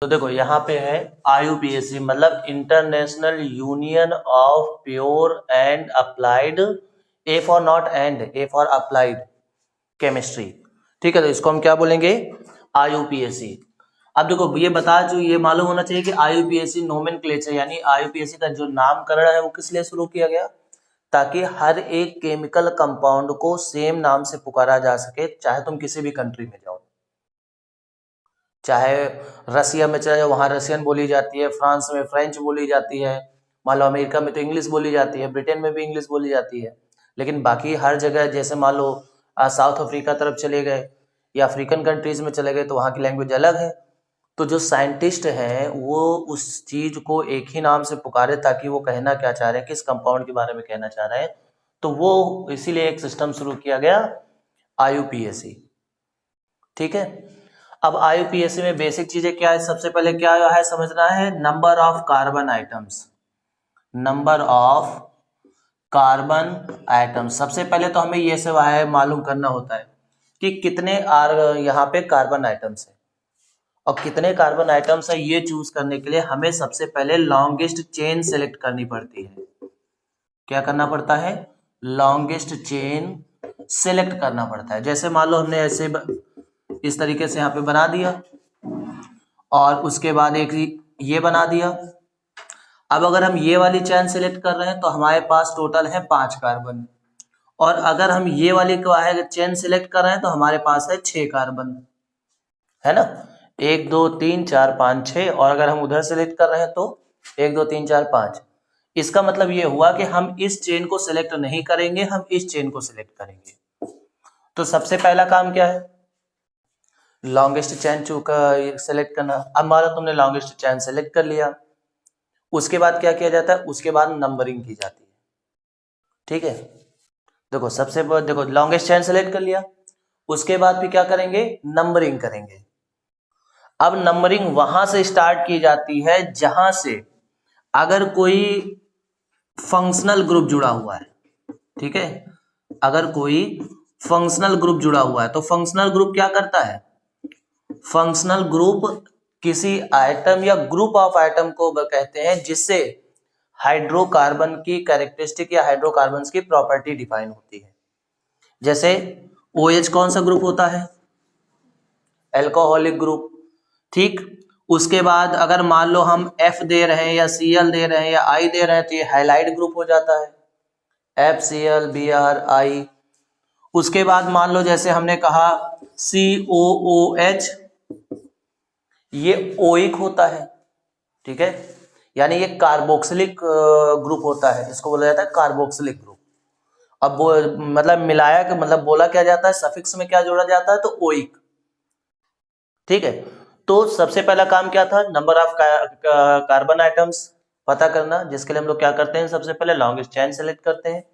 तो देखो यहाँ पे है IUPAC मतलब international union of pure and applied, A for not and, A for applied chemistry. ठीक है, तो इसको हम क्या बोलेंगे, IUPAC। अब देखो ये बता, जो ये मालूम होना चाहिए कि IUPAC नोमेनक्लेचर यानी IUPAC का जो नामकरण है वो किस लिए शुरू किया गया, ताकि हर एक केमिकल कंपाउंड को सेम नाम से पुकारा जा सके, चाहे तुम किसी भी कंट्री में जाओ, चाहे रसिया में चले जाओ वहाँ रसियन बोली जाती है, फ्रांस में फ्रेंच बोली जाती है, मान लो अमेरिका में तो इंग्लिश बोली जाती है, ब्रिटेन में भी इंग्लिश बोली जाती है, लेकिन बाकी हर जगह जैसे मान लो साउथ अफ्रीका तरफ चले गए या अफ्रीकन कंट्रीज में चले गए तो वहाँ की लैंग्वेज अलग है। तो जो साइंटिस्ट हैं वो उस चीज को एक ही नाम से पुकारे ताकि वो कहना क्या चाह रहे हैं, किस कंपाउंड के बारे में कहना चाह रहे हैं, तो वो इसीलिए एक सिस्टम शुरू किया गया IUPAC। ठीक है, अब IUPAC में बेसिक चीजें क्या है, सबसे पहले क्या है समझना है, number of carbon items, number of carbon atom. सबसे पहले तो हमें ये सब है मालूम करना होता है कि कितने यहाँ पे कार्बन आइटम्स है, और कितने कार्बन आइटम्स है ये चूज करने के लिए हमें सबसे पहले लॉन्गेस्ट चेन सेलेक्ट करनी पड़ती है। क्या करना पड़ता है, लॉन्गेस्ट चेन सेलेक्ट करना पड़ता है। जैसे मान लो हमने ऐसे इस तरीके से यहाँ पे बना दिया और उसके बाद एक ये बना दिया। अब अगर हम ये वाली चेन सेलेक्ट कर रहे हैं तो हमारे पास टोटल है 5 कार्बन, और अगर हम ये वाली चेन सेलेक्ट कर रहे हैं तो हमारे पास है 6 कार्बन, है ना, 1 2 3 4 5 6, और अगर हम उधर सेलेक्ट कर रहे हैं तो 1 2 3 4 5। इसका मतलब ये हुआ कि हम इस चेन को सिलेक्ट नहीं करेंगे, हम इस चेन को सिलेक्ट करेंगे। तो सबसे पहला काम क्या है, लॉन्गेस्ट चेन सेलेक्ट करना। अब मान लो तुमने लॉन्गेस्ट चेन सेलेक्ट कर लिया, उसके बाद क्या किया जाता है, उसके बाद नंबरिंग की जाती है। ठीक है, देखो सबसे देखो लॉन्गेस्ट चेन सेलेक्ट कर लिया, उसके बाद फिर क्या करेंगे, नंबरिंग करेंगे। अब नंबरिंग वहां से स्टार्ट की जाती है जहां से अगर कोई फंक्शनल ग्रुप जुड़ा हुआ है। ठीक है, अगर कोई फंक्शनल ग्रुप जुड़ा हुआ है तो फंक्शनल ग्रुप क्या करता है, फंक्शनल ग्रुप किसी आइटम या ग्रुप ऑफ आइटम को कहते हैं जिससे हाइड्रोकार्बन की कैरेक्टरिस्टिक या हाइड्रोकार्बन्स की प्रॉपर्टी डिफाइन होती है। जैसे OH कौन सा ग्रुप होता है, एल्कोहलिक ग्रुप। ठीक, उसके बाद अगर मान लो हम F दे रहे हैं या Cl दे रहे हैं या I दे रहे हैं तो ये हाइलाइट ग्रुप हो जाता है, FCl Br I। उसके बाद मान लो जैसे हमने कहा COOH, ये ओइक होता है। ठीक है, यानी ये कार्बोक्सिलिक ग्रुप होता है, इसको बोला जाता है कार्बोक्सिलिक ग्रुप। अब मतलब मिलाया कि मतलब बोला क्या जाता है, सफिक्स में क्या जोड़ा जाता है, तो ओइक। ठीक है, तो सबसे पहला काम क्या था, नंबर ऑफ कार्बन आइटम्स पता करना, जिसके लिए हम लोग क्या करते हैं, सबसे पहले लॉन्गेस्ट चेन सेलेक्ट करते हैं।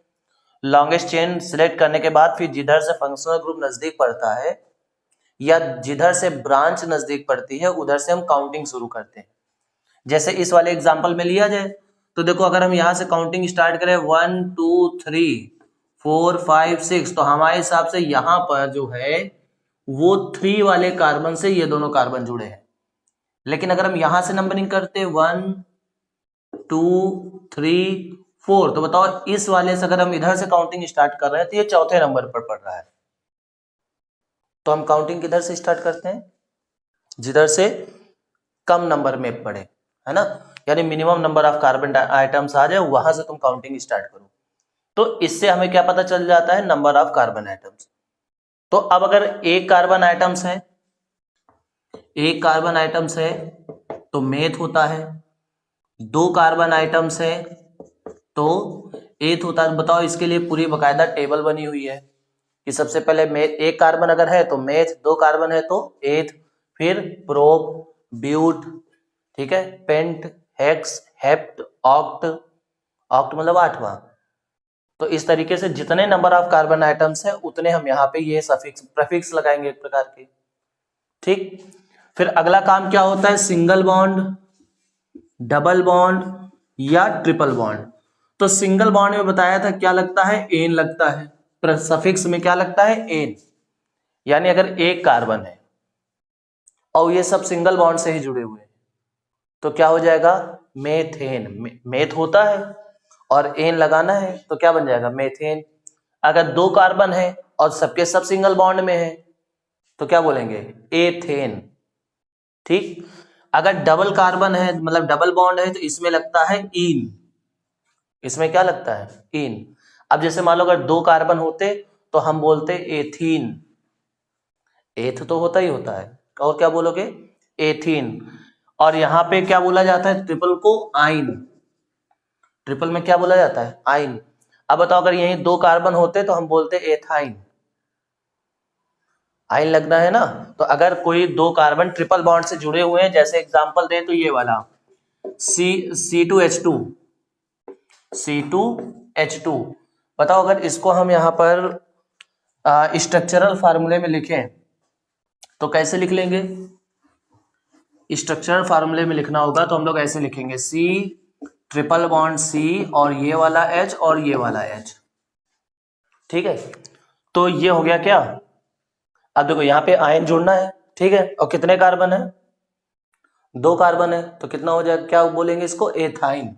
लॉन्गेस्ट चेन सेलेक्ट करने के बाद फिर जिधर से फंक्शनल ग्रुप नजदीक पड़ता है या जिधर से ब्रांच नजदीक पड़ती है उधर से हम काउंटिंग शुरू करते हैं। जैसे इस वाले एग्जांपल में लिया जाए तो देखो अगर हम यहां से काउंटिंग स्टार्ट करें 1 2 3 4 5 6, तो हमारे हिसाब से यहां पर जो है वो 3 वाले कार्बन से ये दोनों कार्बन जुड़े हैं। लेकिन अगर हम यहां से नंबरिंग करते 1 2 3 4, तो बताओ इस वाले से अगर हम इधर से काउंटिंग स्टार्ट कर रहे हैं तो ये चौथे नंबर पर पड़ रहा है। तो हम काउंटिंग किधर से स्टार्ट करते हैं, जिधर से कम नंबर में पड़े, है ना, यानी minimum number of carbon items आ जाए वहां से तुम काउंटिंग स्टार्ट करो। तो इससे हमें क्या पता चल जाता है, नंबर ऑफ कार्बन आइटम्स। तो अब अगर एक कार्बन आइटम्स है, एक कार्बन आइटम्स है तो मेथ होता है, 2 कार्बन आइटम्स है तो एथ होता है। बताओ इसके लिए पूरी बकायदा टेबल बनी हुई है कि सबसे पहले मेथ, एक कार्बन अगर है तो मेथ, 2 कार्बन है तो एथ, फिर प्रोप, ब्यूट, ठीक है, pent, hex, hept, oct, oct मतलब 8वां। तो इस तरीके से जितने नंबर ऑफ कार्बन आइटम्स है उतने हम यहाँ पे ये सफिक्स प्रीफिक्स लगाएंगे एक प्रकार के। ठीक, फिर अगला काम क्या होता है, सिंगल बॉन्ड, डबल बॉन्ड या ट्रिपल बॉन्ड। तो सिंगल बॉन्ड में बताया था क्या लगता है, एन लगता है, सफिक्स में क्या लगता है, एन। यानी अगर एक कार्बन है और ये सब सिंगल बॉन्ड से ही जुड़े हुए हैं, तो क्या हो जाएगा, मेथेन। मेथ होता है और एन लगाना है तो क्या बन जाएगा, मेथेन। अगर 2 कार्बन है और सबके सब सिंगल बॉन्ड में है तो क्या बोलेंगे, एथेन। ठीक, अगर डबल कार्बन है मतलब डबल बॉन्ड है तो इसमें लगता है इन। इसमें क्या लगता है, इन। अब जैसे मान लो अगर 2 कार्बन होते तो हम बोलते एथीन। एथ तो होता ही होता है, और क्या बोलोगे, एथीन। और यहां पे क्या बोला जाता है, ट्रिपल को आइन। ट्रिपल में क्या बोला जाता है, आइन। अब बताओ अगर यही 2 कार्बन होते तो हम बोलते एथाइन। आइन लगना है ना। तो अगर कोई 2 कार्बन ट्रिपल बॉन्ड से जुड़े हुए हैं, जैसे एग्जांपल दें तो ये वाला C2H2, C2H2। बताओ अगर इसको हम यहां पर स्ट्रक्चरल फार्मूले में लिखें तो कैसे लिख लेंगे। स्ट्रक्चरल फार्मूले में लिखना होगा तो हम लोग ऐसे लिखेंगे, C ट्रिपल बॉन्ड C और ये वाला H और ये वाला H। ठीक है, तो ये हो गया क्या। अब देखो यहाँ पे आयन जोड़ना है, ठीक है, और कितने कार्बन है, 2 कार्बन है, तो कितना हो जाएगा, क्या बोलेंगे इसको, एथाइन।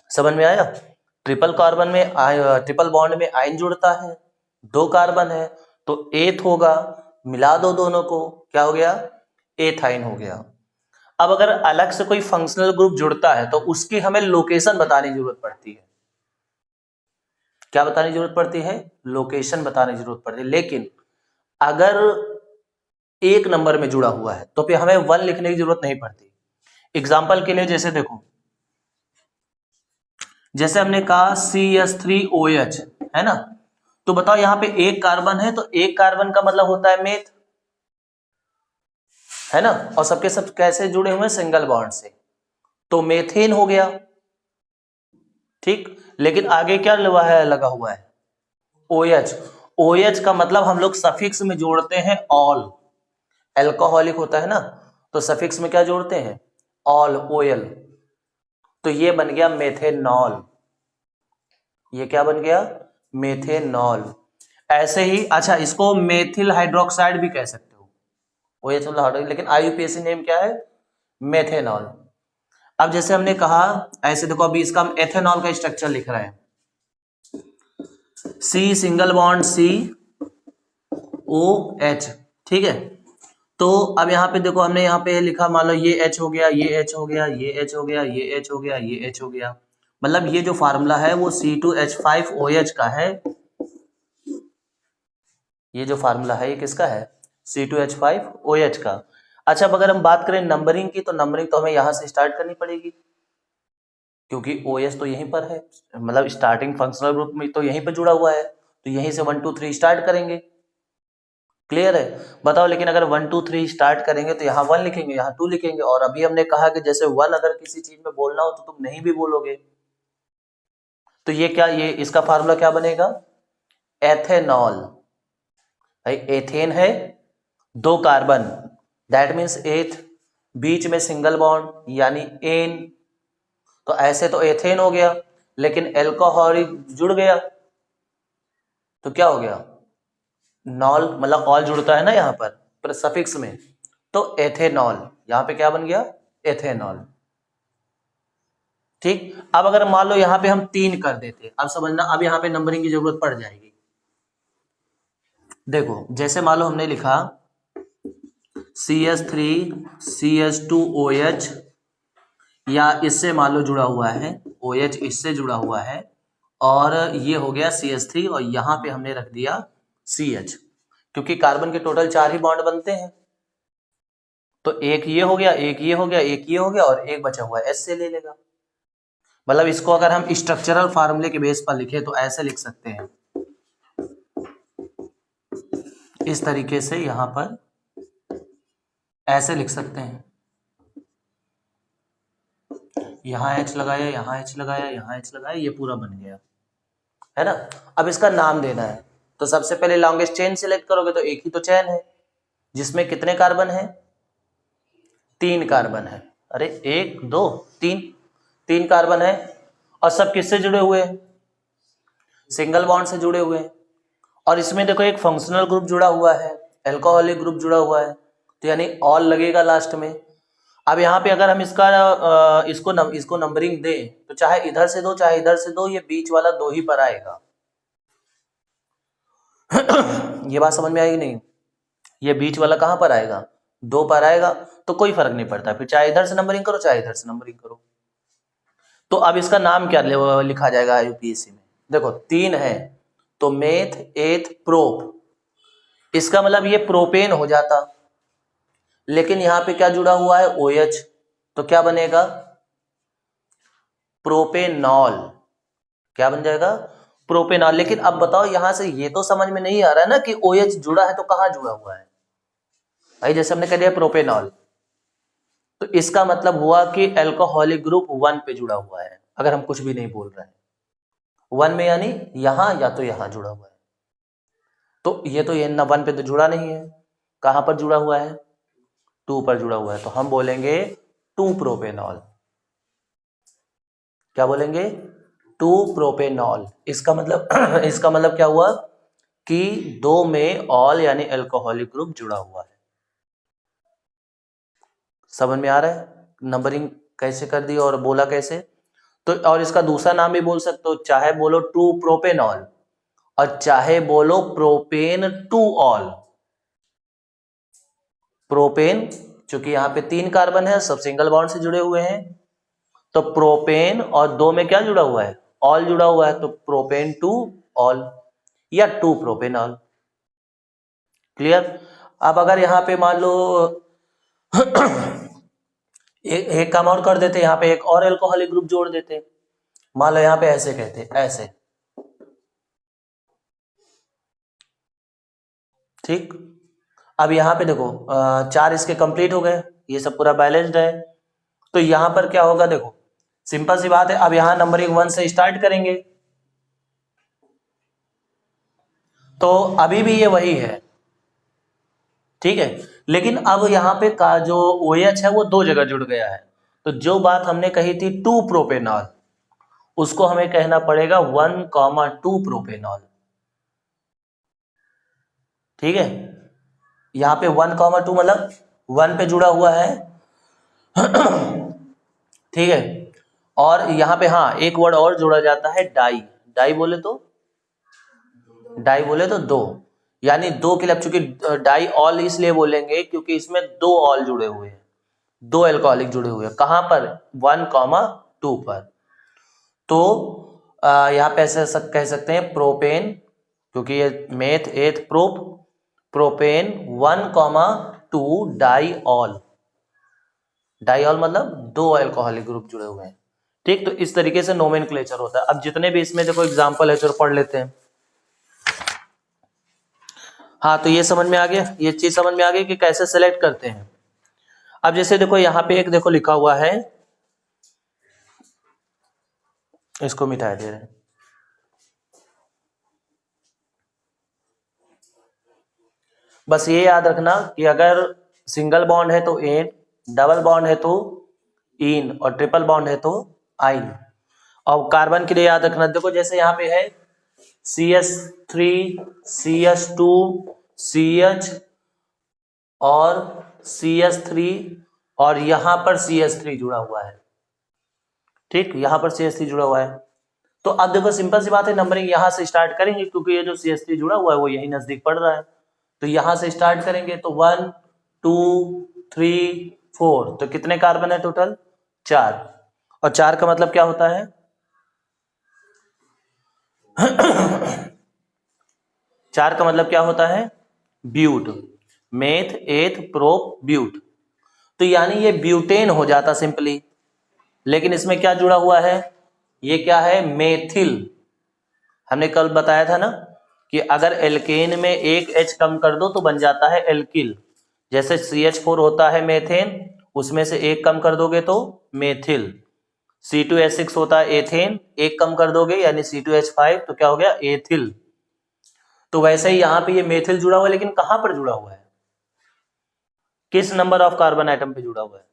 समझ में आया। ट्रिपल कार्बन में ट्रिपल बॉन्ड में आयन जुड़ता है, 2 कार्बन है तो एथ होगा, मिला दो दोनों को, क्या हो गया, एथाइन हो गया। अब अगर अलग से कोई फंक्शनल ग्रुप जुड़ता है तो उसकी हमें लोकेशन बताने की जरूरत पड़ती है। क्या बताने की जरूरत पड़ती है, लोकेशन बताने की जरूरत पड़ती है। लेकिन अगर 1 नंबर में जुड़ा हुआ है तो फिर हमें 1 लिखने की जरूरत नहीं पड़ती। एग्जाम्पल के लिए जैसे देखो, जैसे हमने कहा CH3OH है ना, तो बताओ यहां पे 1 कार्बन है तो 1 कार्बन का मतलब होता है मेथ, है ना, और सबके सब कैसे जुड़े हुए हैं, सिंगल बॉन्ड से, तो मेथेन हो गया। ठीक, लेकिन आगे क्या लगा हुआ है, OH। OH का मतलब हम लोग सफिक्स में जोड़ते हैं ऑल। एल्कोहलिक होता है ना, तो सफिक्स में क्या जोड़ते हैं, ऑल, OL। तो ये बन गया मेथेनॉल। ये क्या बन गया, मेथेनॉल। ऐसे ही अच्छा, इसको मेथिल हाइड्रोक्साइड भी कह सकते हो, OH वाला हाइड्रोक्साइड, लेकिन IUPAC नेम क्या है, मेथेनॉल। अब जैसे हमने कहा, ऐसे देखो अभी इसका हम एथेनॉल का स्ट्रक्चर लिख रहे हैं, C सिंगल बॉन्ड COH। ठीक है, तो अब यहाँ पे देखो हमने यहाँ पे लिखा, मान लो ये H हो गया, ये H हो गया, ये H हो गया, ये H हो गया, ये H हो गया। मतलब ये जो फार्मूला है वो C2H5OH का है। ये जो फार्मूला है ये किसका है, C2H5OH का। अच्छा, अब अगर हम बात करें नंबरिंग की, तो नंबरिंग तो हमें यहां से स्टार्ट करनी पड़ेगी, क्योंकि OH तो यहीं पर है, मतलब स्टार्टिंग फंक्शनल ग्रुप में तो यहीं पर जुड़ा हुआ है, तो यहीं से 1 2 3 स्टार्ट करेंगे। क्लियर है, बताओ। लेकिन अगर 1 2 3 स्टार्ट करेंगे तो यहाँ 1 लिखेंगे, यहाँ 2 लिखेंगे, और अभी हमने कहा कि जैसे 1 अगर किसी चीज में बोलना हो तो तुम नहीं भी बोलोगे। तो ये क्या, ये इसका फार्मूला क्या बनेगा, एथेनॉल। भाई एथेन है, 2 कार्बन, दैट मीन्स एथ, बीच में सिंगल बॉन्ड यानी एन, तो ऐसे तो एथेन हो गया, लेकिन एल्कोहलिक जुड़ गया तो क्या हो गया, नॉल, मतलब ऑल जुड़ता है ना यहाँ पर सफिक्स में, तो एथेनॉल। यहां पे क्या बन गया, एथेनॉल। ठीक, अब अगर मान लो यहां पे हम 3 कर देते, अब समझना, अब यहां पे नंबरिंग की जरूरत पड़ जाएगी। देखो जैसे मान लो हमने लिखा CH3CH2OH, या इससे मान लो जुड़ा हुआ है, OH इससे जुड़ा हुआ है, और ये हो गया CH3, और यहां पे हमने रख दिया CH, क्योंकि कार्बन के टोटल 4 ही बॉन्ड बनते हैं, तो एक ये हो गया, एक ये हो गया, एक ये हो गया, और एक बचा हुआ S से ले लेगा। मतलब इसको अगर हम स्ट्रक्चरल फार्मूले के बेस पर लिखे तो ऐसे लिख सकते हैं, इस तरीके से यहां पर ऐसे लिख सकते हैं, यहां H लगाया, यहां H लगाया, यहां H लगाया, ये पूरा बन गया, है ना। अब इसका नाम देना है, तो सबसे पहले लॉन्गेस्ट चेन सिलेक्ट करोगे, तो एक ही तो चेन है जिसमें कितने कार्बन है, 3 कार्बन है। अरे 1 2 3 कार्बन है, और सब किससे जुड़े हुए हैं, सिंगल बॉन्ड से जुड़े हुए हैं। और इसमें देखो एक फंक्शनल ग्रुप जुड़ा हुआ है, एल्कोहलिक ग्रुप जुड़ा हुआ है, तो यानी ऑल लगेगा लास्ट में। अब यहाँ पे अगर हम इसको नंबरिंग दें तो चाहे इधर से दो चाहे इधर से दो, ये बीच वाला 2 ही पर आएगा। ये बात समझ में आएगी नहीं? ये बीच वाला कहां पर आएगा? 2 पर आएगा, तो कोई फर्क नहीं पड़ता, फिर चाहे इधर से नंबरिंग करो चाहे इधर से नंबरिंग करो। तो अब इसका नाम क्या लिखा जाएगा यूपीएससी में? देखो 3 है तो मेथ एथ प्रोप, इसका मतलब ये प्रोपेन हो जाता, लेकिन यहां पे क्या जुड़ा हुआ है? OH, तो क्या बनेगा? प्रोपेनॉल। क्या बन जाएगा? प्रोपेनॉल। लेकिन अब बताओ यहां से ये तो समझ में नहीं आ रहा है ना कि OH जुड़ा है तो कहां जुड़ा हुआ है भाई? जैसे हमने कह दिया प्रोपेनॉल, तो इसका मतलब हुआ कि एल्कोहलिक ग्रुप 1 पे जुड़ा हुआ है, अगर हम कुछ भी नहीं बोल रहे हैं। 1 में यानी यहां या तो यहां जुड़ा हुआ है, तो ये ना 1 पे तो जुड़ा नहीं है, कहां पर जुड़ा हुआ है? 2 पर जुड़ा हुआ है, तो हम बोलेंगे 2 प्रोपेनॉल। क्या बोलेंगे? 2 प्रोपेनॉल। इसका मतलब इसका मतलब क्या हुआ कि 2 में ऑल यानी एल्कोहलिक ग्रुप जुड़ा हुआ है। समझ में आ रहा है नंबरिंग कैसे कर दी और बोला कैसे? तो और इसका दूसरा नाम भी बोल सकते हो, चाहे बोलो 2 प्रोपेनॉल और चाहे बोलो प्रोपेन 2 ऑल। प्रोपेन चूंकि यहाँ पे 3 कार्बन है, सब सिंगल बॉन्ड से जुड़े हुए हैं, तो प्रोपेन और 2 में क्या जुड़ा हुआ है? ऑल जुड़ा हुआ है, तो प्रोपेन 2 ऑल या 2 प्रोपेनॉल। क्लियर? अब अगर यहाँ पे मान लो एक काम और कर देते, यहाँ पे एक और एल्कोहलिक ग्रुप जोड़ देते, मान लो यहाँ पे ऐसे कहते, ऐसे, ठीक। अब यहाँ पे देखो 4 इसके कंप्लीट हो गए, ये सब पूरा बैलेंस्ड है, तो यहाँ पर क्या होगा? देखो सिंपल सी बात है, अब यहाँ नंबरिंग 1 से स्टार्ट करेंगे, तो अभी भी ये वही है, ठीक है। लेकिन अब यहाँ पे का जो OH है वो 2 जगह जुड़ गया है, तो जो बात हमने कही थी 2 प्रोपेनॉल, उसको हमें कहना पड़ेगा 1,2 प्रोपेनॉल, ठीक है। यहाँ पे 1,2 मतलब 1 पे जुड़ा हुआ है, ठीक है। और यहाँ पे हाँ एक वर्ड और जोड़ा जाता है, डाई। डाई बोले तो 2, यानी 2 के लिए, चूंकि डाई ऑल इसलिए बोलेंगे क्योंकि इसमें 2 ऑल जुड़े हुए हैं, 2 एल्कोहलिक जुड़े हुए हैं, कहां पर? 1,2 पर। तो यहाँ पे ऐसे कह सकते हैं प्रोपेन, क्योंकि ये मेथ एथ प्रोप, प्रोपेन 1,2 डाईऑल। डाईऑल मतलब 2 एल्कोहलिक ग्रुप जुड़े हुए हैं, ठीक। तो इस तरीके से नोमेनक्लेचर होता है। अब जितने भी इसमें देखो एग्जांपल है चलो पढ़ लेते हैं। हाँ, तो ये समझ में आ गया, ये चीज समझ में आ गई कि कैसे सेलेक्ट करते हैं। अब जैसे देखो यहाँ पे एक देखो लिखा हुआ है, इसको मिटा दे रहे हैं, बस ये याद रखना कि अगर सिंगल बॉन्ड है तो एन, डबल बॉन्ड है तो इन, और ट्रिपल बॉन्ड है तो आइन। और कार्बन के लिए याद रखना, देखो जैसे यहाँ पे है CH3 CH2 CH और CH3, और यहां पर CH3 जुड़ा हुआ है, ठीक, यहां पर CH3 जुड़ा हुआ है। तो अब देखो सिंपल सी बात है, नंबरिंग यहां से स्टार्ट करेंगे क्योंकि ये जो CH3 जुड़ा हुआ है वो यही नजदीक पड़ रहा है, तो यहां से स्टार्ट करेंगे, तो 1 2 3 4, तो कितने कार्बन है टोटल? 4, और 4 का मतलब क्या होता है? 4 का मतलब क्या होता है? ब्यूट, मेथ एथ प्रोप ब्यूट, तो यानी ये ब्यूटेन हो जाता सिंपली, लेकिन इसमें क्या जुड़ा हुआ है? ये क्या है? मेथिल। हमने कल बताया था ना कि अगर एल्केन में एक H कम कर दो तो बन जाता है एल्किल, जैसे CH4 होता है मेथेन, उसमें से एक कम कर दोगे तो मेथिल। C2H6 होता है एथेन, एक कम कर दोगे यानी C2H5, तो क्या हो गया? एथिल। तो वैसे ही यहाँ पे ये मेथिल जुड़ा हुआ है, लेकिन कहां पर जुड़ा हुआ है? किस नंबर ऑफ कार्बन आइटम पे जुड़ा हुआ है?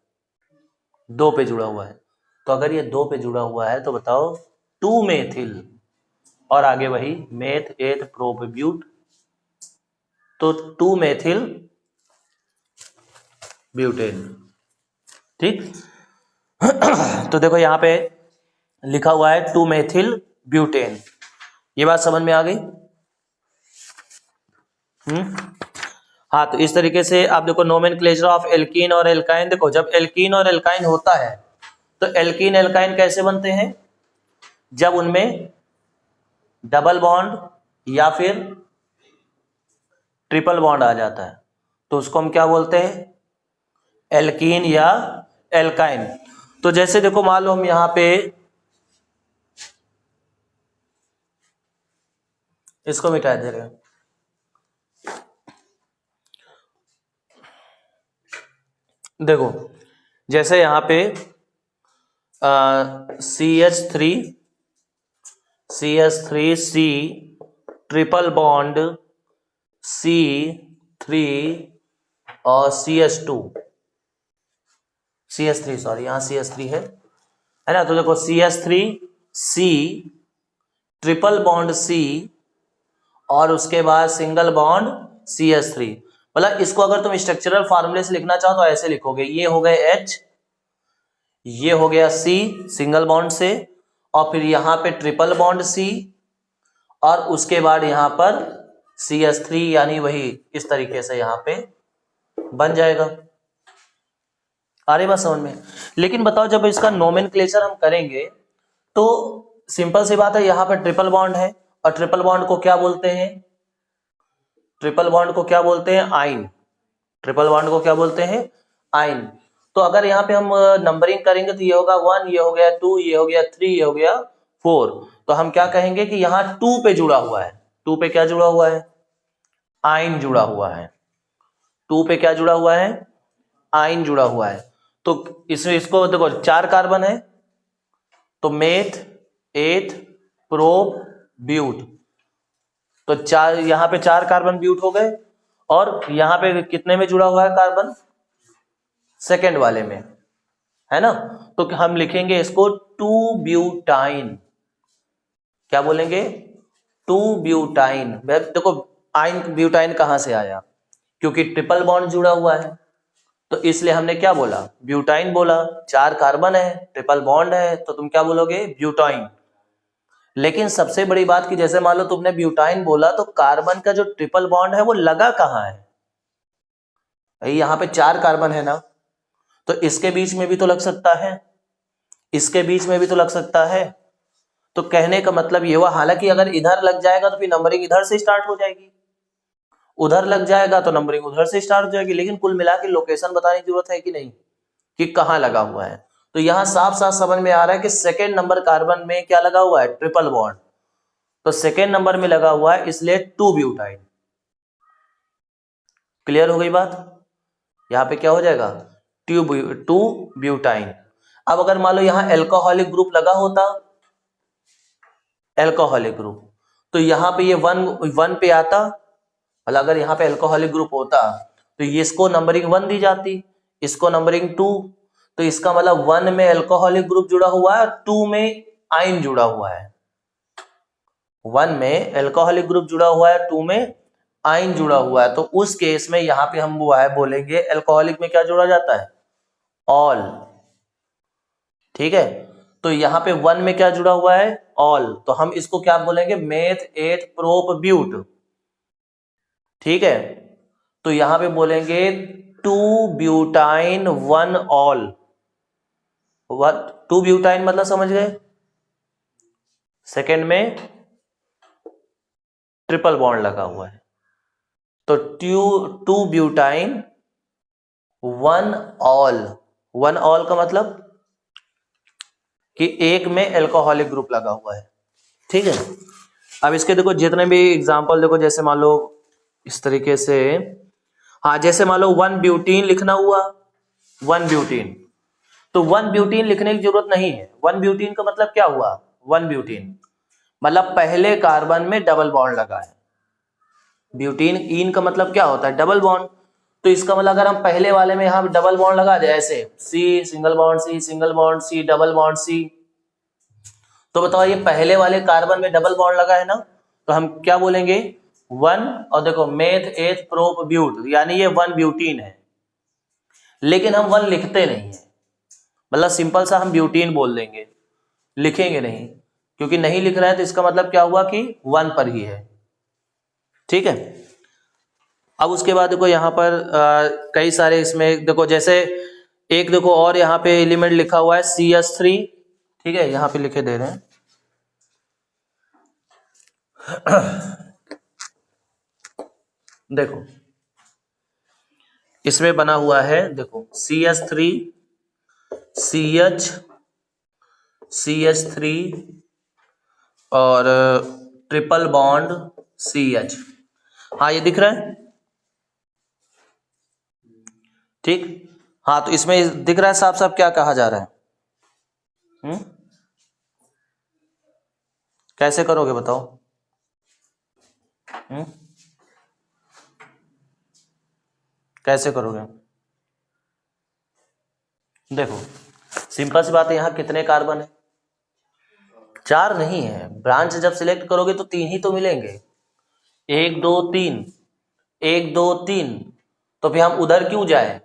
2 पे जुड़ा हुआ है। तो अगर ये 2 पे जुड़ा हुआ है तो बताओ 2 मेथिल, और आगे वही मेथ एथ प्रोप ब्यूट, तो 2 मेथिल ब्यूटेन। ठीक। तो देखो यहाँ पे लिखा हुआ है 2 मेथिल ब्यूटेन। ये बात समझ में आ गई? हाँ, तो इस तरीके से आप देखो नोमेनक्लेचर ऑफ एल्कीन और एल्काइन। देखो जब एल्कीन और एल्काइन होता है तो एल्कीन एल्काइन कैसे बनते हैं? जब उनमें डबल बॉन्ड या फिर ट्रिपल बॉन्ड आ जाता है तो उसको हम क्या बोलते हैं? एल्कीन या एल्काइन। तो जैसे देखो मान लो हम यहां पे इसको मिटा दे रहे हैं। देखो जैसे यहां पे CH3C ट्रिपल बॉन्ड C3 और CH3 सॉरी यहां CH3 है ना। तो देखो CH3C ट्रिपल बॉन्ड C और उसके बाद सिंगल बॉन्ड CH3। मतलब इसको अगर तुम स्ट्रक्चरल फार्मूले से लिखना चाहो तो ऐसे लिखोगे, ये हो गए H, ये हो गया C सिंगल बॉन्ड से, और फिर यहां पे ट्रिपल बॉन्ड C और उसके बाद यहां पर CH3, यानी वही इस तरीके से यहां पे बन जाएगा। आ रही बात समझ में? लेकिन बताओ जब इसका नोमेनक्लेचर हम करेंगे तो सिंपल सी बात है, यहां पर ट्रिपल बॉन्ड है और ट्रिपल बॉन्ड को क्या बोलते हैं? ट्रिपल बॉन्ड को क्या बोलते हैं? आइन। ट्रिपल बॉन्ड को क्या बोलते हैं? आइन। तो अगर यहाँ पे हम नंबरिंग करेंगे तो ये होगा 1, ये हो गया 2, ये हो गया 3, ये हो गया 4। तो हम क्या कहेंगे कि यहाँ 2 पे जुड़ा हुआ है। 2 पे क्या जुड़ा हुआ है? आइन जुड़ा हुआ है। 2 पे क्या जुड़ा हुआ है? आइन जुड़ा हुआ है। तो इसमें इसको देखो 4 कार्बन है तो मेथ, एथ, प्रोप, ब्यूट। तो 4 यहां पे 4 कार्बन ब्यूट हो गए और यहां पे कितने में जुड़ा हुआ है कार्बन? सेकेंड वाले में, है ना। तो हम लिखेंगे इसको 2 ब्यूटाइन। क्या बोलेंगे? 2 ब्यूटाइन। देखो आइन ब्यूटाइन कहां से आया? क्योंकि ट्रिपल बॉन्ड जुड़ा हुआ है तो इसलिए हमने क्या बोला? ब्यूटाइन बोला। 4 कार्बन है, ट्रिपल बॉन्ड है, तो तुम क्या बोलोगे? ब्यूटाइन। लेकिन सबसे बड़ी बात कि जैसे मान लो तुमने ब्यूटाइन बोला तो कार्बन का जो ट्रिपल बॉन्ड है वो लगा कहां है? भाई यहां पे 4 कार्बन है ना, तो इसके बीच में भी तो लग सकता है, इसके बीच में भी तो लग सकता है। तो कहने का मतलब ये हुआ, हालांकि अगर इधर लग जाएगा तो फिर नंबरिंग इधर से स्टार्ट हो जाएगी, उधर लग जाएगा तो नंबरिंग उधर से स्टार्ट हो जाएगी। लेकिन कुल मिला के लोकेशन बताने की जरूरत है कि नहीं, कि कहां लगा हुआ है। तो यहां साफ साफ समझ में आ रहा है कि सेकेंड नंबर कार्बन में क्या लगा हुआ है? Triple bond. तो सेकेंड नंबर में लगा हुआ है इसलिए 2 ब्यूटाइन। क्लियर हो गई बात? यहां पे क्या हो जाएगा? 2 ब्यूटाइन। अब अगर मान लो यहां एल्कोहलिक ग्रुप लगा होता, एल्कोहलिक ग्रुप, तो यहां पे ये 1 पे आता। मतलब अगर यहां पे एल्कोहलिक ग्रुप होता तो ये इसको नंबरिंग 1 दी जाती, इसको नंबरिंग 2। तो इसका मतलब 1 में एल्कोहलिक ग्रुप जुड़ा हुआ है और 2 में आइन जुड़ा हुआ है। 1 में एल्कोहलिक ग्रुप जुड़ा हुआ है, 2 में आइन जुड़ा हुआ है। तो उस केस में यहां पे हम वो है बोलेंगे एल्कोहलिक में क्या जोड़ा जाता है? ऑल। ठीक है, तो यहां पे 1 में क्या जुड़ा हुआ है? ऑल। तो हम इसको क्या बोलेंगे? मेथ, एथ, प्रोप, ब्यूट। ठीक है, तो यहां पे बोलेंगे 2 ब्यूटाइन 1 ऑल। 2 ब्यूटाइन मतलब समझ गए? सेकेंड में ट्रिपल बॉन्ड लगा हुआ है तो 2 ब्यूटाइन 1 ऑल। 1 ऑल का मतलब कि एक में एल्कोहलिक ग्रुप लगा हुआ है। ठीक है, अब इसके देखो जितने भी एग्जांपल देखो, जैसे मान लो इस तरीके से, हाँ जैसे मान लो 1 ब्यूटीन लिखना हुआ, 1 ब्यूटीन। तो 1 ब्यूटीन लिखने की जरूरत नहीं है। 1 ब्यूटीन का मतलब क्या हुआ? 1 ब्यूटीन मतलब पहले कार्बन में डबल बॉन्ड लगा है। ब्यूटीन इन का मतलब क्या होता है? Double bond. तो इसका मतलब अगर हम पहले वाले में यहां डबल बॉन्ड लगा दे, ऐसे C single bond, C single bond, C double bond, C, तो बताओ ये पहले वाले कार्बन में डबल बॉन्ड लगा है ना, तो हम क्या बोलेंगे? 1। और देखो मेथ, एथ, प्रोप, ब्यूट, यानी ये 1 ब्यूटीन है। लेकिन हम 1 लिखते नहीं है, मतलब सिंपल सा हम ब्यूटीन बोल देंगे, लिखेंगे नहीं, क्योंकि नहीं लिख रहे हैं तो इसका मतलब क्या हुआ कि 1 पर ही है। ठीक है, अब उसके बाद देखो यहाँ पर कई सारे इसमें देखो, जैसे एक देखो और यहाँ पे एलिमेंट लिखा हुआ है CH3, ठीक है, यहाँ पे लिखे दे रहे हैं देखो इसमें बना हुआ है, देखो CH3 CH3 और ट्रिपल बॉन्ड CH। हाँ ये दिख रहा है, ठीक। हाँ तो इसमें दिख रहा है साफ साफ क्या कहा जा रहा है। कैसे करोगे बताओ। कैसे करोगे, देखो सिंपल सी बात है, यहाँ कितने कार्बन है, 4 नहीं है। ब्रांच जब सिलेक्ट करोगे तो 3 ही तो मिलेंगे, 1 2 3, 1 2 3, तो फिर हम उधर क्यों जाए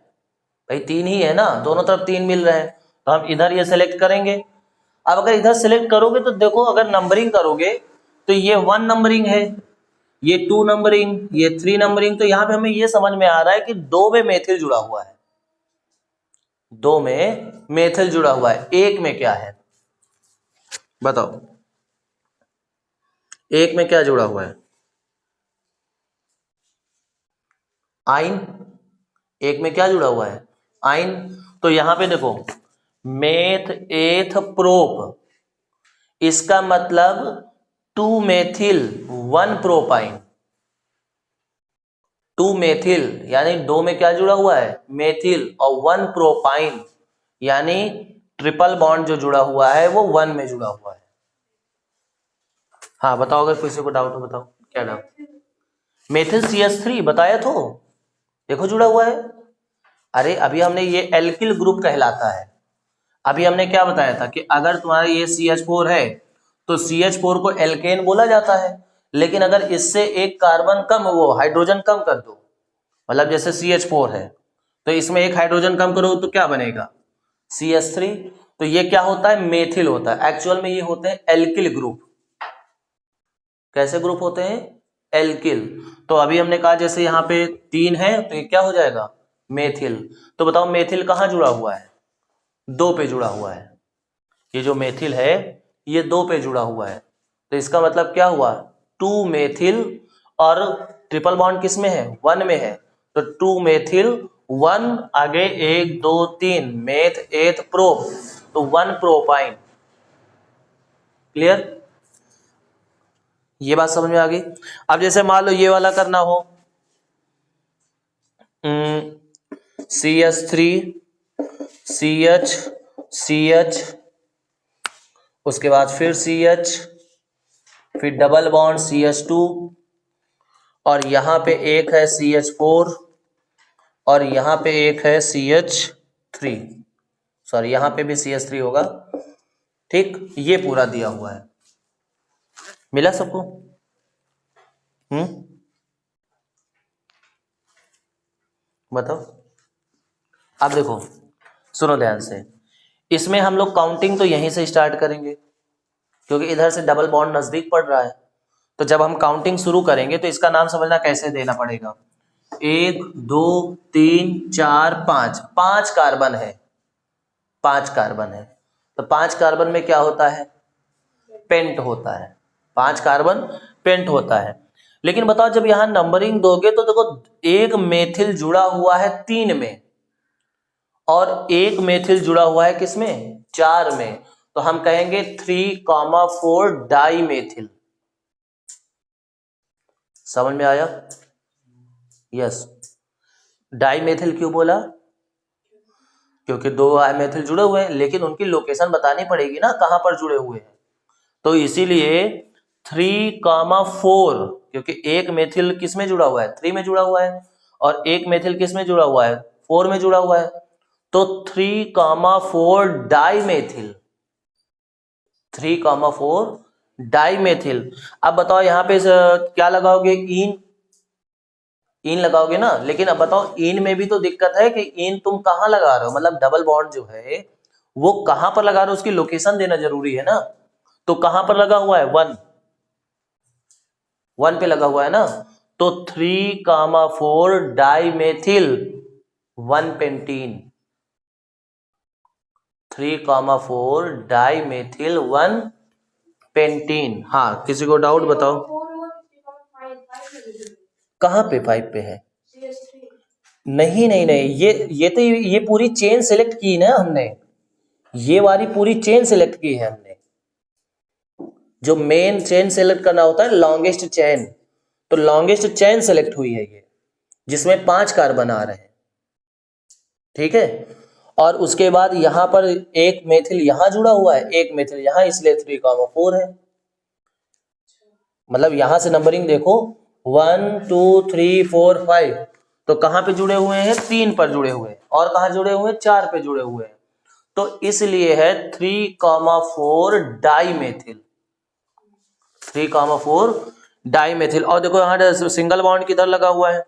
भाई, 3 ही है ना, दोनों तरफ 3 मिल रहे हैं, तो हम इधर ये सिलेक्ट करेंगे। अब अगर इधर सिलेक्ट करोगे तो देखो, अगर नंबरिंग करोगे तो ये 1 नंबरिंग है, ये 2 नंबरिंग, ये 3 नंबरिंग, तो यहाँ पे हमें ये समझ में आ रहा है कि 2 में मेथिल जुड़ा हुआ है, 2 में मेथिल जुड़ा हुआ है। 1 में क्या है बताओ, 1 में क्या जुड़ा हुआ है, आइन। 1 में क्या जुड़ा हुआ है, आइन। तो यहां पे देखो मेथ एथ प्रोप, इसका मतलब 2 मेथिल 1 प्रोपाइन, 2 मेथिल यानी 2 में क्या जुड़ा हुआ है, मेथिल, और 1 प्रोपाइन यानी ट्रिपल बॉन्ड जो जुड़ा हुआ है वो 1 में जुड़ा हुआ है। हाँ बताओ, अगर किसी को डाउट हो बताओ, क्या डाउट। मेथिल CH3 बताया तो, देखो जुड़ा हुआ है। अरे अभी हमने ये एल्किल ग्रुप कहलाता है, अभी हमने क्या बताया था कि अगर तुम्हारा ये CH4 है तो CH4 को एल्केन बोला जाता है, लेकिन अगर इससे एक कार्बन कम, वो हाइड्रोजन कम कर दो, मतलब जैसे CH4 है तो इसमें एक हाइड्रोजन कम करो तो क्या बनेगा, CH3। तो ये क्या होता है, मेथिल होता है। एक्चुअल में ये होते हैं एल्किल ग्रुप। कैसे ग्रुप होते हैं, एल्किल। तो अभी हमने कहा जैसे यहाँ पे 3 है तो ये क्या हो जाएगा, मेथिल। तो बताओ मेथिल कहाँ जुड़ा हुआ है, 2 पे जुड़ा हुआ है। ये जो मेथिल है ये 2 पे जुड़ा हुआ है, तो इसका मतलब क्या हुआ, 2 मेथिल, और ट्रिपल बॉन्ड किस में है, 1 में है, तो 2 मेथिल 1, आगे 1 2 3 मेथ एथ प्रोप, तो 1 प्रोपाइन। क्लियर, ये बात समझ में आ गई। अब जैसे मान लो ये वाला करना हो, CH3 CH CH, उसके बाद फिर CH, फिर डबल बॉन्ड CH2, और यहां पे एक है CH4, और यहां पे एक है CH3, सॉरी यहां पे भी CH3 होगा, ठीक। ये पूरा दिया हुआ है, मिला सबको। बताओ। अब देखो सुनो ध्यान से, इसमें हम लोग काउंटिंग तो यहीं से स्टार्ट करेंगे, क्योंकि इधर से डबल बॉन्ड नजदीक पड़ रहा है। तो जब हम काउंटिंग शुरू करेंगे तो इसका नाम समझना कैसे देना पड़ेगा, 1 2 3 4 5, 5 कार्बन है, 5 कार्बन है, तो 5 कार्बन में क्या होता है, पेंट होता है, 5 कार्बन पेंट होता है। लेकिन बताओ जब यहां नंबरिंग दोगे तो देखो एक मेथिल जुड़ा हुआ है 3 में, और एक मेथिल जुड़ा हुआ है किसमें, 4 में, तो हम कहेंगे 3,4 डाई मेथिल। समझ में आया, यस। डाई मेथिल क्यों बोला, क्योंकि 2 मेथिल जुड़े हुए हैं, लेकिन उनकी लोकेशन बतानी पड़ेगी ना कहां पर जुड़े हुए हैं, तो इसीलिए 3,4, क्योंकि एक मेथिल किस में जुड़ा हुआ है, 3 में जुड़ा हुआ है, और एक मेथिल किस में जुड़ा हुआ है, 4 में जुड़ा हुआ है, तो 3,4 डाई मेथिल, 3,4 डाई मेथिल। अब बताओ यहाँ पे क्या लगाओगे, इन, इन लगाओगे ना, लेकिन अब बताओ इन में भी तो दिक्कत है कि इन तुम कहाँ लगा रहे हो, मतलब डबल बॉन्ड जो है वो कहां पर लगा रहे हो, उसकी लोकेशन देना जरूरी है ना। तो कहां पर लगा हुआ है, 1 पे लगा हुआ है ना। तो 3,4 डाइमेथिल 1 पेंटीन, 3,4 डाइमेथिल 1 पेंटीन। हाँ, किसी को डाउट बताओ, कहां पे 5 पे है? नहीं नहीं नहीं, ये तो ये पूरी चेन सेलेक्ट की ना हमने, ये वाली पूरी चेन सेलेक्ट की है हमने। जो मेन चेन सेलेक्ट करना होता है लॉन्गेस्ट चेन, तो लॉन्गेस्ट चेन सेलेक्ट हुई है ये, जिसमें 5 कार्बन आ रहे हैं, ठीक है। और उसके बाद यहां पर एक मेथिल यहां जुड़ा हुआ है, एक मेथिल यहां, इसलिए 3,4 है। मतलब यहां से नंबरिंग देखो 1 2 3 4 5, तो कहां पे जुड़े हुए हैं, 3 पर जुड़े हुए हैं, और कहां जुड़े हुए हैं, 4 पे जुड़े हुए हैं। तो इसलिए है 3,4 डाइमेथिल, 3,4 डाइमेथिल। और देखो यहां सिंगल बॉन्ड किधर लगा हुआ है,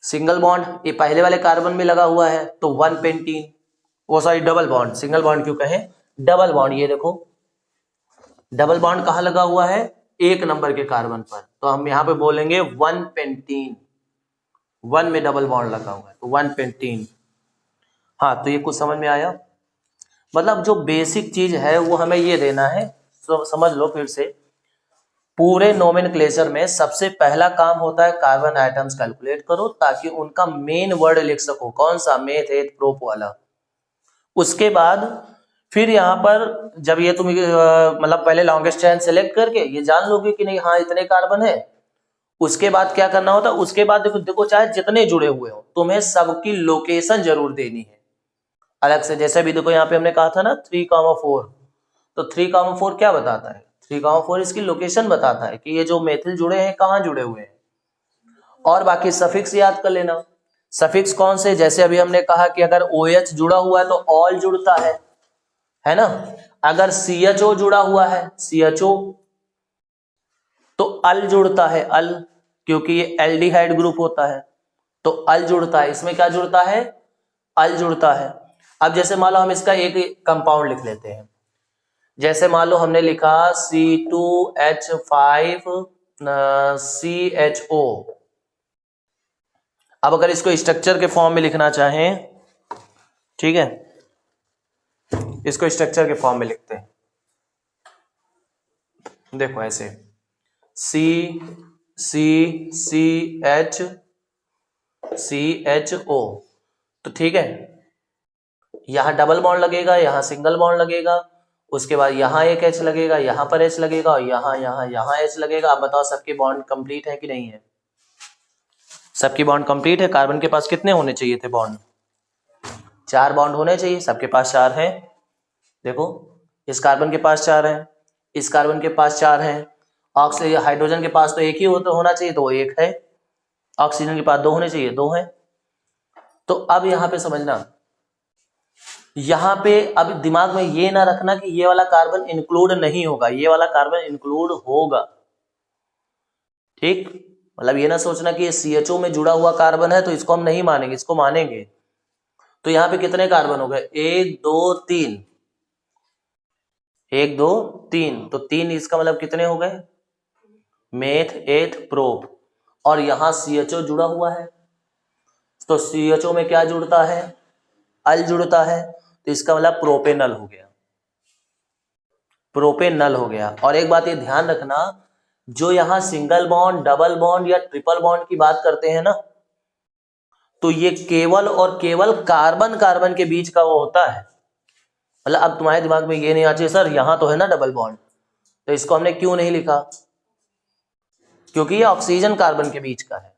सिंगल बॉन्ड ये पहले वाले कार्बन में लगा हुआ है, तो 1 पेंटीन, वो sorry double bond, single bond क्यों कहें, डबल बॉन्ड। ये देखो डबल बॉन्ड कहाँ लगा हुआ है, 1 नंबर के कार्बन पर, तो हम यहाँ पे बोलेंगे 1 पेंटीन, 1 में डबल बॉन्ड लगा हुआ है, तो 1 पेंटीन। हाँ, तो ये कुछ समझ में आया। मतलब जो बेसिक चीज है वो हमें ये देना है, तो समझ लो फिर से। पूरे नोमेनक्लेचर में सबसे पहला काम होता है कार्बन आइटम्स कैलकुलेट करो, ताकि उनका मेन वर्ड लिख सको, कौन सा, मेथ एथ प्रोप वाला। उसके बाद फिर यहाँ पर जब ये तुम मतलब पहले लॉन्गेस्ट चेन सेलेक्ट करके ये जान लोगे कि नहीं हाँ इतने कार्बन है, उसके बाद क्या करना होता है, उसके बाद देखो देखो चाहे जितने जुड़े हुए हो तुम्हें सबकी लोकेशन जरूर देनी है अलग से। जैसे भी देखो यहाँ पे हमने कहा था ना 3,4, तो 3,4 क्या बताता है, 3,4 इसकी लोकेशन बताता है कि ये जो मेथिल जुड़े हैं कहाँ जुड़े हुए हैं। और बाकी सफिक्स याद कर लेना, सफिक्स कौन से, जैसे अभी हमने कहा कि अगर OH जुड़ा हुआ है तो ऑल जुड़ता है ना। अगर CHO जुड़ा हुआ है, CHO, तो अल जुड़ता है, अल, क्योंकि ये एल्डिहाइड ग्रुप होता है, तो अल जुड़ता है। इसमें क्या जुड़ता है, अल जुड़ता है। अब जैसे मान लो हम इसका एक कंपाउंड लिख लेते हैं, जैसे मान लो हमने लिखा C2H5 CHO। अब अगर इसको स्ट्रक्चर के फॉर्म में लिखना चाहें, ठीक है, इसको स्ट्रक्चर के फॉर्म में लिखते हैं, देखो ऐसे CCCHCHO, तो ठीक है, यहां डबल बॉन्ड लगेगा, यहां सिंगल बॉन्ड लगेगा, उसके बाद यहां एक H लगेगा, यहां पर H लगेगा, और यहां H लगेगा। अब बताओ सबके बॉन्ड कंप्लीट है कि नहीं है, सबकी बॉन्ड कंप्लीट है। कार्बन के पास कितने होने चाहिए थे बॉन्ड, 4 बॉन्ड होने चाहिए, सबके पास 4 है। देखो इस कार्बन के पास 4 है, इस कार्बन के पास 4 है, ऑक्सीजन हाइड्रोजन के पास तो एक ही होना चाहिए, तो वो 1 है, ऑक्सीजन के पास 2 होने चाहिए, 2 है। तो अब यहां पे समझना, यहां पे अब दिमाग में ये ना रखना कि ये वाला कार्बन इंक्लूड नहीं होगा, ये वाला कार्बन इंक्लूड होगा, ठीक। मतलब ये ना सोचना कि ये CHO में जुड़ा हुआ कार्बन है तो इसको हम नहीं मानेंगे, इसको मानेंगे। तो यहाँ पे कितने कार्बन हो गए, 1 2 3, 1 2 3, तो 3, इसका मतलब कितने हो गए, मेथ एथ प्रोप। और यहां CHO जुड़ा हुआ है, तो CHO में क्या जुड़ता है, अल जुड़ता है, तो इसका मतलब प्रोपेनल हो गया, प्रोपेनल हो गया। और एक बात ये ध्यान रखना, जो यहां सिंगल बॉन्ड, डबल बॉन्ड या ट्रिपल बॉन्ड की बात करते हैं ना, तो ये केवल और केवल कार्बन कार्बन के बीच का वो होता है। मतलब अब तुम्हारे दिमाग में ये नहीं आ चाहिए सर यहां तो है ना डबल बॉन्ड, तो इसको हमने क्यों नहीं लिखा, क्योंकि ये ऑक्सीजन कार्बन के बीच का है।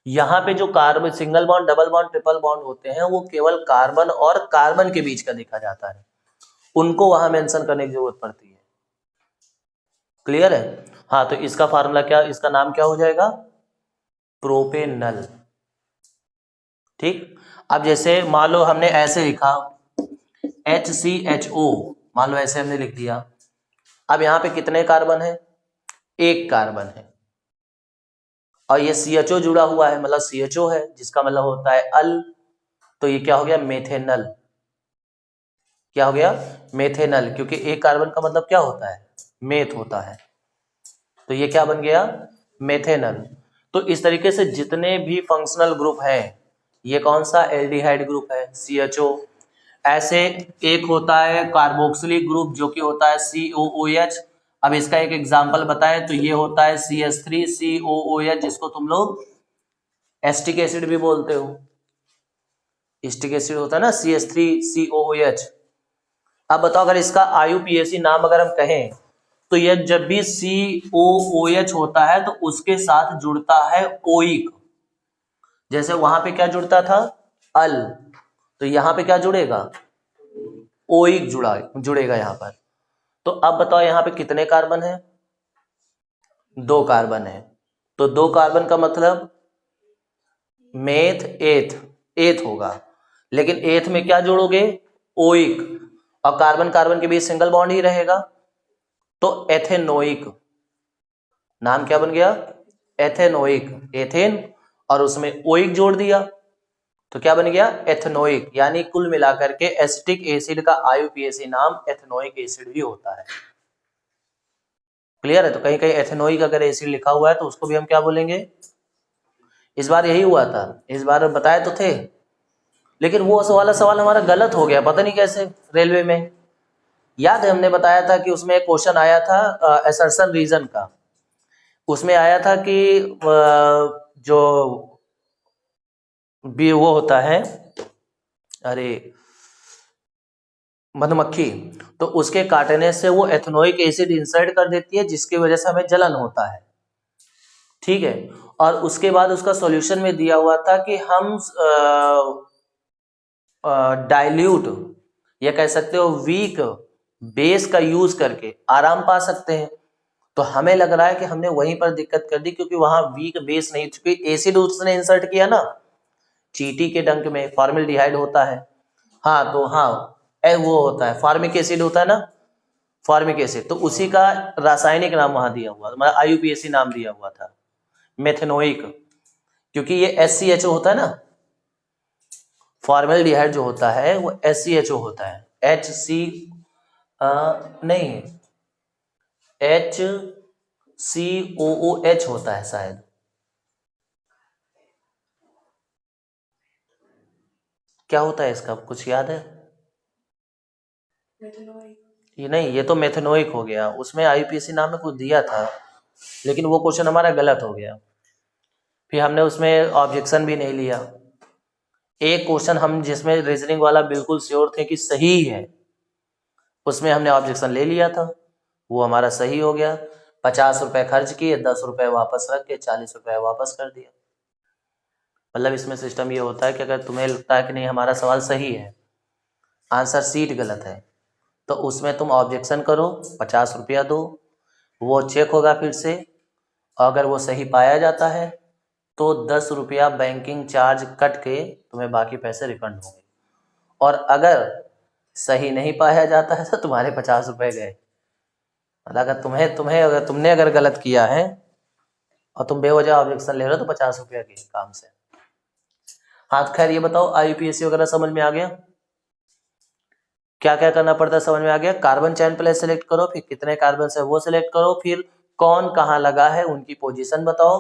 यहाँ पे जो carbon single bond, double bond, triple bond होते हैं वो केवल कार्बन और कार्बन के बीच का देखा जाता है, उनको वहां मेंशन करने की जरूरत पड़ती है। क्लियर है। हाँ, तो इसका फार्मूला क्या, इसका नाम क्या हो जाएगा, प्रोपेनल, ठीक। अब जैसे मान लो हमने ऐसे लिखा HCHO, मान लो ऐसे हमने लिख दिया। अब यहाँ पे कितने कार्बन है, 1 कार्बन है, और ये CHO जुड़ा हुआ है, मतलब CHO है, जिसका मतलब होता है अल, तो ये क्या हो गया, मेथेनल। क्या हो गया, मेथेनल, क्योंकि एक कार्बन का मतलब क्या होता है, मेथ होता है, तो ये क्या बन गया, मेथेनल। तो इस तरीके से जितने भी फंक्शनल ग्रुप हैं, ये कौन सा एल्डिहाइड ग्रुप है, CHO। ऐसे एक होता है कार्बोक्सिलिक ग्रुप जो कि होता है COOH। अब इसका एक एग्जांपल बताएं तो ये होता है CH3COOH, जिसको तुम लोग एस्टिक एसिड भी बोलते हो। एस्टिक एसिड होता है ना CH3COOH। अब बताओ अगर इसका IUPAC नाम अगर हम कहें तो यह जब भी COOH होता है तो उसके साथ जुड़ता है ओइक। जैसे वहां पे क्या जुड़ता था, अल, तो यहां पे क्या जुड़ेगा, ओइक जुड़ेगा यहां पर। तो अब बताओ यहां पे कितने कार्बन है, 2 कार्बन है। तो 2 कार्बन का मतलब मेथ एथ, एथ होगा, लेकिन एथ में क्या जोड़ोगे, ओइक, और कार्बन कार्बन के बीच सिंगल बॉन्ड ही रहेगा, तो एथेनोइक। नाम क्या बन गया, एथेनोइक, एथेन और उसमें ओइक जोड़ दिया, तो क्या बन गया, एथेनोइक। यानी कुल मिलाकर के एसिटिक एसिड का IUPAC नाम एथेनोइक एसिड भी होता है। क्लियर है। तो कहीं कहीं एथेनोइक अगर एसिड लिखा हुआ है तो उसको भी हम क्या बोलेंगे, इस बार यही हुआ था, इस बार बताए तो थे, लेकिन वो वाला सवाल हमारा गलत हो गया, पता नहीं कैसे, रेलवे में। याद है हमने बताया था कि उसमें एक क्वेश्चन आया था असर्शन रीजन का। उसमें आया था कि जो भी वो होता है, अरे मधुमक्खी, तो उसके काटने से वो एथेनोइक एसिड इंसर्ट कर देती है, जिसकी वजह से हमें जलन होता है, ठीक है। और उसके बाद उसका सॉल्यूशन में दिया हुआ था कि हम डाइल्यूट, या कह सकते हो वीक बेस का यूज करके आराम पा सकते हैं। तो हमें लग रहा है कि हमने वहीं पर दिक्कत कर दी, क्योंकि वहां वीक बेस नहीं, चूंकि एसिड उसने इंसर्ट किया ना, चीटी के डंक में फॉर्मल्डिहाइड होता है। हाँ तो हाँ, वो होता है फॉर्मिक एसिड होता है ना, फॉर्मिक एसिड, तो उसी का रासायनिक नाम वहां दिया हुआ, मतलब IUPAC नाम दिया हुआ था, मेथेनोइक। क्योंकि ये SCHO होता है ना, फॉर्मल्डिहाइड जो होता है वो SCHO होता है, नहीं, HCOOH होता है शायद। क्या होता है इसका, कुछ याद है, ये नहीं, ये तो मेथेनोइक हो गया, उसमें IUPAC नाम में कुछ दिया था, लेकिन वो क्वेश्चन हमारा गलत हो गया, फिर हमने उसमें ऑब्जेक्शन भी नहीं लिया। एक क्वेश्चन हम जिसमें रीजनिंग वाला बिल्कुल श्योर थे कि सही है, उसमें हमने ऑब्जेक्शन ले लिया था, वो हमारा सही हो गया। 50 रुपए खर्च किए, 10 रुपए वापस रख के 40 रुपए वापस कर दिया। मतलब इसमें सिस्टम ये होता है कि अगर तुम्हें लगता है कि नहीं हमारा सवाल सही है, आंसर सीट गलत है, तो उसमें तुम ऑब्जेक्शन करो, 50 रुपया दो, वो चेक होगा फिर से, अगर वो सही पाया जाता है तो 10 रुपया बैंकिंग चार्ज कट के तुम्हें बाकी पैसे रिफंड होंगे, और अगर सही नहीं पाया जाता है तो तुम्हारे 50 रुपए गए। मतलब अगर तुमने अगर गलत किया है और तुम बेवजह ऑब्जेक्शन ले रहे हो तो 50 रुपया के काम से। हाँ खैर ये बताओ IUPAC वगैरह समझ में आ गया, क्या क्या करना पड़ता है समझ में आ गया। कार्बन चैन पहले सेलेक्ट करो, फिर कितने कार्बन है वो सिलेक्ट करो, फिर कौन कहाँ लगा है उनकी पोजीशन बताओ,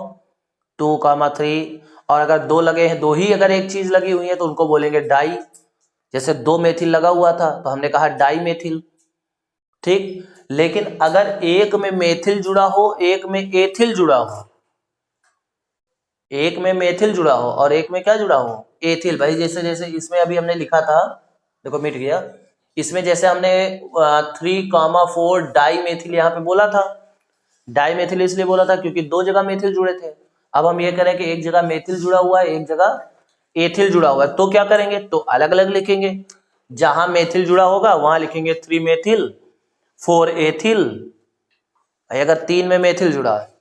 2,3, और अगर 2 लगे हैं, 2 ही अगर एक चीज लगी हुई है तो उनको बोलेंगे डाई। जैसे 2 मेथिल लगा हुआ था तो हमने कहा डाई मेथिल, ठीक। लेकिन अगर एक में मेथिल जुड़ा हो, एक में एथिल जुड़ा हो, एक में मेथिल जुड़ा हो और एक में क्या जुड़ा हो, एथिल। भाई जैसे जैसे इसमें अभी हमने लिखा था, देखो मिट गया, इसमें जैसे हमने 3,4 डाई मेथिल यहाँ पे बोला था। डाई मेथिल इसलिए बोला था क्योंकि 2 जगह मेथिल जुड़े थे। अब हम ये करें कि एक जगह मेथिल जुड़ा हुआ है, एक जगह एथिल जुड़ा हुआ है, तो क्या करेंगे, तो अलग अलग लिखेंगे। जहां मेथिल जुड़ा होगा वहां लिखेंगे 3 मेथिल 4 एथिल। अगर 3 में मेथिल जुड़ा है,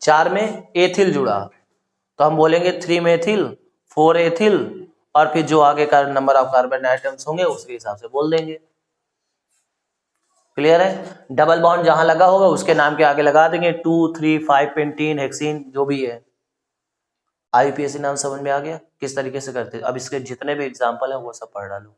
4 में एथिल जुड़ा, तो हम बोलेंगे 3 मेथिल 4 एथिल, और फिर जो आगे का नंबर ऑफ कार्बन आइटम्स होंगे उसके हिसाब से बोल देंगे। क्लियर है। डबल बॉन्ड जहां लगा होगा उसके नाम के आगे लगा देंगे 2, 3, 5 पेंटीन हेक्सीन जो भी है। IUPAC नाम समझ में आ गया किस तरीके से करते हैं। अब इसके जितने भी एग्जाम्पल हैं वो सब पढ़ डालो।